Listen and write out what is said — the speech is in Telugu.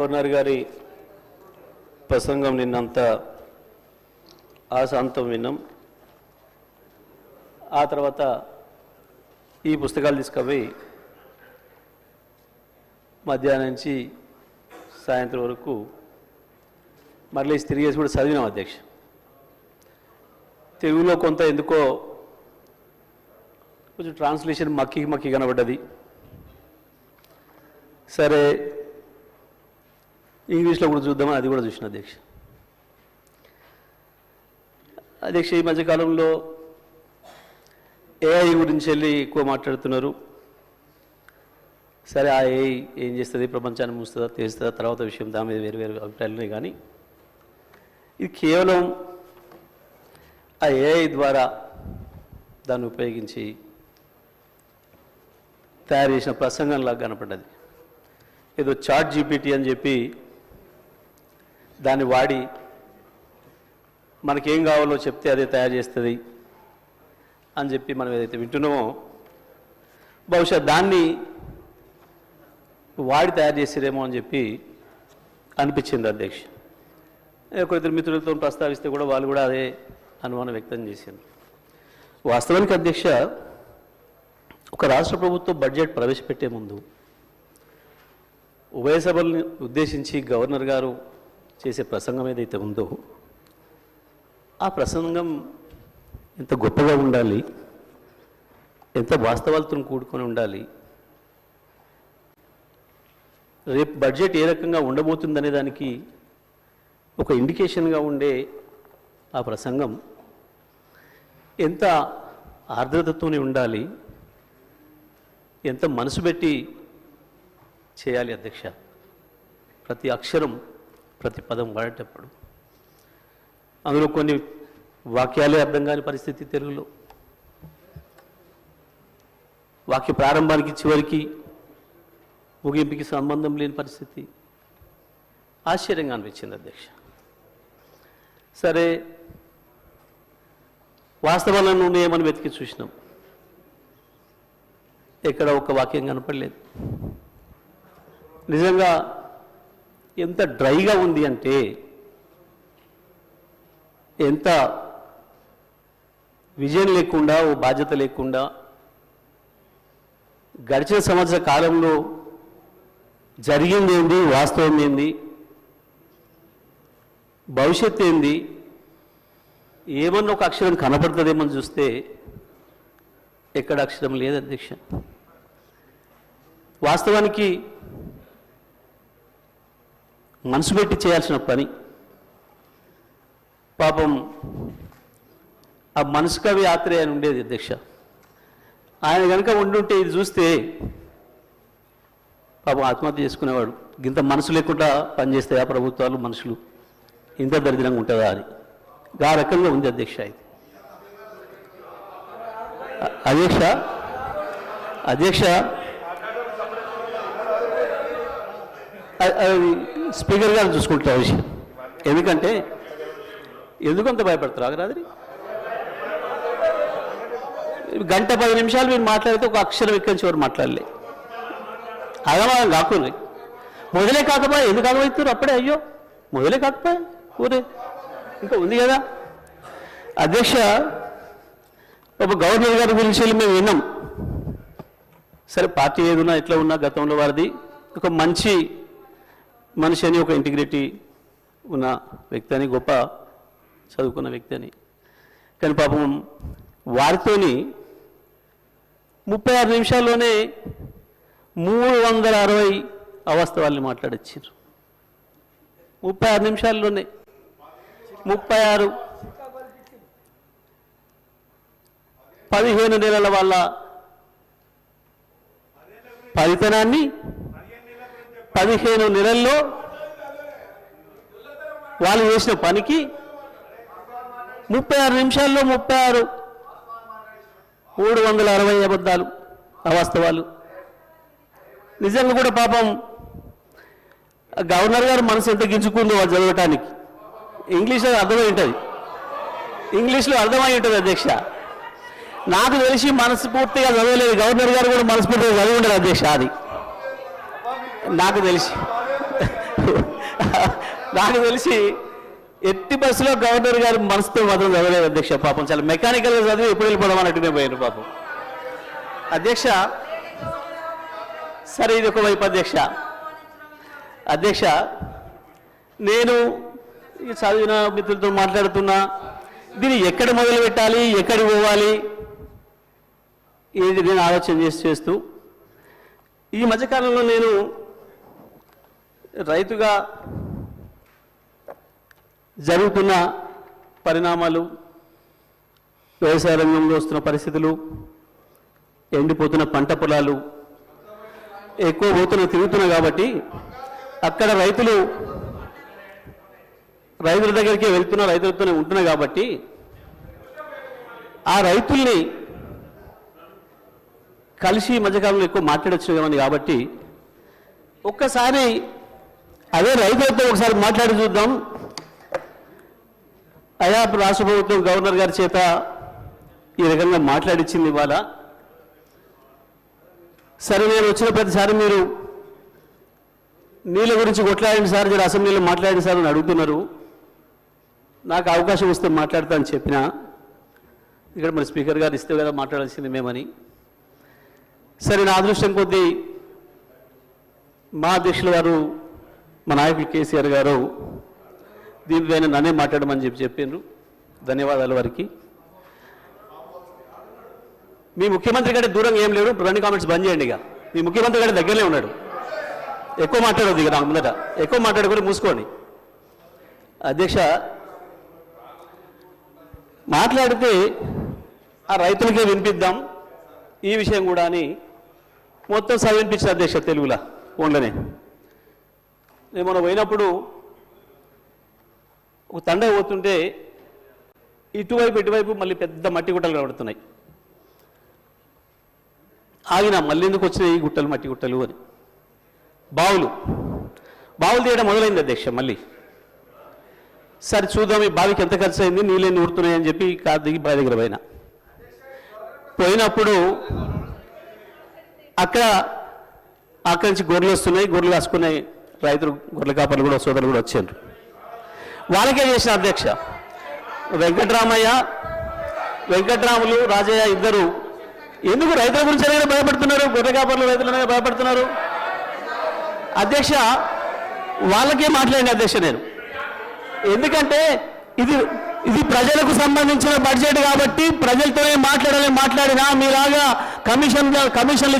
గవర్నర్ గారి ప్రసంగం నిన్నంతా ఆశాంతం విన్నాం. ఆ తర్వాత ఈ పుస్తకాలు తీసుకుపోయి మధ్యాహ్నం నుంచి సాయంత్రం వరకు మళ్ళీ తిరిగేసి కూడా చదివినాం అధ్యక్ష. తెలుగులో కొంత ఎందుకో కొంచెం ట్రాన్స్లేషన్ మక్కి కనబడ్డది. సరే ఇంగ్లీష్లో కూడా చూద్దామని అది కూడా చూసిన అధ్యక్ష. ఈ మధ్యకాలంలో ఏఐ గురించి వెళ్ళి ఎక్కువ మాట్లాడుతున్నారు. సరే ఆ ఏఐ ఏం చేస్తుంది, ప్రపంచాన్ని మూస్తుందా తెస్తుందా తర్వాత విషయం, దాని మీద వేరు వేరు అభిప్రాయాలు ఉన్నాయి. కానీ ఇది కేవలం ఆ ఏఐ ద్వారా దాన్ని ఉపయోగించి తయారు చేసిన ప్రసంగంలాగా కనపడ్డది. ఏదో చాట్ జీపీటీ అని చెప్పి దాన్ని వాడి మనకేం కావాలో చెప్తే అదే తయారు చేస్తుంది అని చెప్పి మనం ఏదైతే వింటున్నామో బహుశా దాన్ని వాడి తయారు చేసేదేమో అని చెప్పి అనిపించింది అధ్యక్ష. ఒకరిద్దరు మిత్రులతో ప్రస్తావిస్తే కూడా వాళ్ళు కూడా అదే అనుమానం వ్యక్తం చేసింది. వాస్తవానికి అధ్యక్ష, ఒక రాష్ట్ర ప్రభుత్వం బడ్జెట్ ప్రవేశపెట్టే ముందు ఉభయ సభల్ని ఉద్దేశించి గవర్నర్ గారు చేసే ప్రసంగం ఏదైతే ఉందో ఆ ప్రసంగం ఎంత గొప్పగా ఉండాలి, ఎంత వాస్తవాలతో కూడుకొని ఉండాలి, రేపు బడ్జెట్ ఏ రకంగా ఉండబోతుందనే దానికి ఒక ఇండికేషన్గా ఉండే ఆ ప్రసంగం ఎంత ఆర్ద్రతతోనే ఉండాలి, ఎంత మనసు పెట్టి చేయాలి అధ్యక్ష. ప్రతి అక్షరం ప్రతి పదం వాడేటప్పుడు అందులో కొన్ని వాక్యాలే అర్థం కాని పరిస్థితి, తెలుగులో వాక్య ప్రారంభానికి చివరికి ముగింపుకి సంబంధం లేని పరిస్థితి ఆశ్చర్యంగా అనిపించింది అధ్యక్ష. సరే వాస్తవాలను ఉన్నాయేమని వెతికి చూసినాం, ఎక్కడ ఒక్క వాక్యం కనపడలేదు. నిజంగా ఎంత డ్రైగా ఉంది అంటే, ఎంత విజన్ లేకుండా, ఓ బాధ్యత లేకుండా గడిచిన సంవత్సర కాలంలో జరిగింది ఏంది, వాస్తవం ఏంది, భవిష్యత్తు ఏంది, ఏమన్నా ఒక అక్షరం కనపడుతుందేమని చూస్తే ఎక్కడ అక్షరం లేదు అధ్యక్ష. వాస్తవానికి మనసు పెట్టి చేయాల్సిన పని, పాపం ఆ మనసు కవి ఆత్రేయ అని ఉండేది అధ్యక్ష. ఆయన కనుక ఉండుంటే ఇది చూస్తే పాపం ఆత్మహత్య చేసుకునేవాడు. ఇంత మనసు లేకుండా పనిచేస్తాయా ప్రభుత్వాలు, మనుషులు ఇంత దరిద్రంగా ఉంటుందా అని. ఆ రకంగా ఉంది అధ్యక్ష. ఇది అధ్యక్ష స్పీకర్ గారు చూసుకుంటారు విషయం. ఎందుకంటే ఎందుకంత భయపడతారు ఆగరాది. గంట 10 నిమిషాలు మీరు మాట్లాడితే ఒక అక్షరం ఎక్కడి నుంచి ఎవరు మాట్లాడలే. అగమాగం కాకుండా మొదలే కాకపోయా, ఎందుకు ఆగమవుతారు అప్పుడే? అయ్యో మొదలే కాకపోయా, ఊరే ఇంకా ఉంది కదా అధ్యక్ష. ఒక గవర్నర్ గారి గురించి మేము విన్నాం. సరే పార్టీ ఏదున్నా ఎట్లా ఉన్నా గతంలో వారిది ఒక మంచి మనిషి అని, ఒక ఇంటిగ్రిటీ ఉన్న వ్యక్తి అని, గొప్ప చదువుకున్న వ్యక్తి అని. కానీ పాపం వారితోని 36 నిమిషాల్లోనే 360 అవాస్తవాల్ని మాట్లాడొచ్చారు. 36 నిమిషాల్లోనే 36 15 నెలల వాళ్ళ ఫలితనాన్ని 15 నెలల్లో వాళ్ళు చేసిన పనికి 36 నిమిషాల్లో 36 360 అబద్ధాలు, అవాస్తవాలు. నిజంగా కూడా పాపం గవర్నర్ గారు మనసు ఎంత గింజుకుందో వాళ్ళు చదవటానికి. ఇంగ్లీష్లో అర్థమై ఉంటుంది, ఇంగ్లీష్లో అర్థమై ఉంటుంది అధ్యక్ష. నాకు తెలిసి మనస్ఫూర్తిగా చదవలేదు, గవర్నర్ గారు కూడా మనస్ఫూర్తిగా చదివి ఉండదు అధ్యక్ష. అది నాకు తెలిసి నాకు తెలిసి ఎట్టి బస్సులో గవర్నర్ గారు మనసుతో మాత్రం చదవలేదు అధ్యక్ష. పాపం చాలా మెకానికల్గా చదివి ఎప్పుడు వెళ్ళిపోవడం అన్నట్టునే పోయారు పాపం. అధ్యక్ష, సరే ఇది ఒకవైపు అధ్యక్ష. అధ్యక్ష, నేను చదివిన మిత్రులతో మాట్లాడుతున్నా, దీన్ని ఎక్కడ మొదలు పెట్టాలి, ఎక్కడికి పోవాలి, ఏది నేను ఆలోచన చేస్తూ ఈ మధ్యకాలంలో నేను రైతుగా జరుగుతున్న పరిణామాలు, వ్యవసాయ రంగంలో వస్తున్న పరిస్థితులు, ఎండిపోతున్న పంట పొలాలు, ఎక్కువ తిరుగుతున్నా కాబట్టి అక్కడ రైతుల దగ్గరికి వెళ్తున్నా, రైతులతోనే ఉంటున్నా కాబట్టి ఆ రైతుల్ని కలిసి ఈ మధ్యకాలంలో ఎక్కువ మాట్లాడొచ్చు కాబట్టి ఒక్కసారి అదే రైతులతో ఒకసారి మాట్లాడి చూద్దాం. అయా రాష్ట్ర ప్రభుత్వం గవర్నర్ గారి చేత ఈ రకంగా మాట్లాడించింది ఇవాళ. సరే, నేను వచ్చిన ప్రతిసారి మీరు నీళ్ళ గురించి కొట్లాడిన సార్, మీరు అసెంబ్లీలో మాట్లాడిన సార్ అని అడుగుతున్నారు. నాకు అవకాశం వస్తే మాట్లాడతా అని చెప్పిన, ఇక్కడ మరి స్పీకర్ గారు ఇస్తే కదా మాట్లాడాల్సింది మేమని. సరే, నా అదృష్టం కొద్దీ మా అధ్యక్షులు గారు, మా నాయకులు కేసీఆర్ గారు దీనిపైన నన్నే మాట్లాడమని చెప్పిండ్రు. ధన్యవాదాలు వారికి. మీ ముఖ్యమంత్రి గారి దూరంగా ఏం లేడు, రెండు కామెంట్స్ బంద్ చేయండి. ఇక మీ ముఖ్యమంత్రి గారి దగ్గరనే ఉన్నాడు. ఎక్కువ మాట్లాడొద్దు, ఇక నాకు ముందట ఎక్కువ మాట్లాడుకొని మూసుకోండి. అధ్యక్ష, మాట్లాడితే ఆ రైతులకే వినిపిద్దాం ఈ విషయం కూడా అని మొత్తం వినిపించిన అధ్యక్ష తెలుగులో ఫోన్లోనే. నేను మొన్న పోయినప్పుడు ఒక తండ పోతుంటే ఇటువైపు మళ్ళీ పెద్ద మట్టి గుట్టలు కనబడుతున్నాయి. ఆగిన మళ్ళీ ఎందుకు వచ్చినాయి ఈ గుట్టలు, మట్టి గుట్టలు అని. బావులు తీయడం మొదలైంది అధ్యక్ష. మళ్ళీ సరే చూద్దాం ఈ బావికి ఎంత ఖర్చు అయింది, నీళ్ళని ఊరుతున్నాయని చెప్పి కారు దిగి బావి దగ్గర పోయినప్పుడు అక్కడి నుంచి గొర్రెలు వస్తున్నాయి. గొర్రెలు కాసుకునే రైతులు, గొర్రెల కాపర్లు కూడా, సోదరులు కూడా వచ్చారు. వాళ్ళకే చేసిన అధ్యక్ష. వెంకట్రాములు, రాజయ్య ఇద్దరు ఎందుకు రైతుల గురించి అనేది భయపడుతున్నారు, గొర్రె కాపర్లు రైతులనే భయపడుతున్నారు అధ్యక్ష. వాళ్ళకే మాట్లాడిన అధ్యక్ష నేను. ఎందుకంటే ఇది ప్రజలకు సంబంధించిన బడ్జెట్ కాబట్టి ప్రజలతోనే మాట్లాడినా మీలాగా కమిషన్లు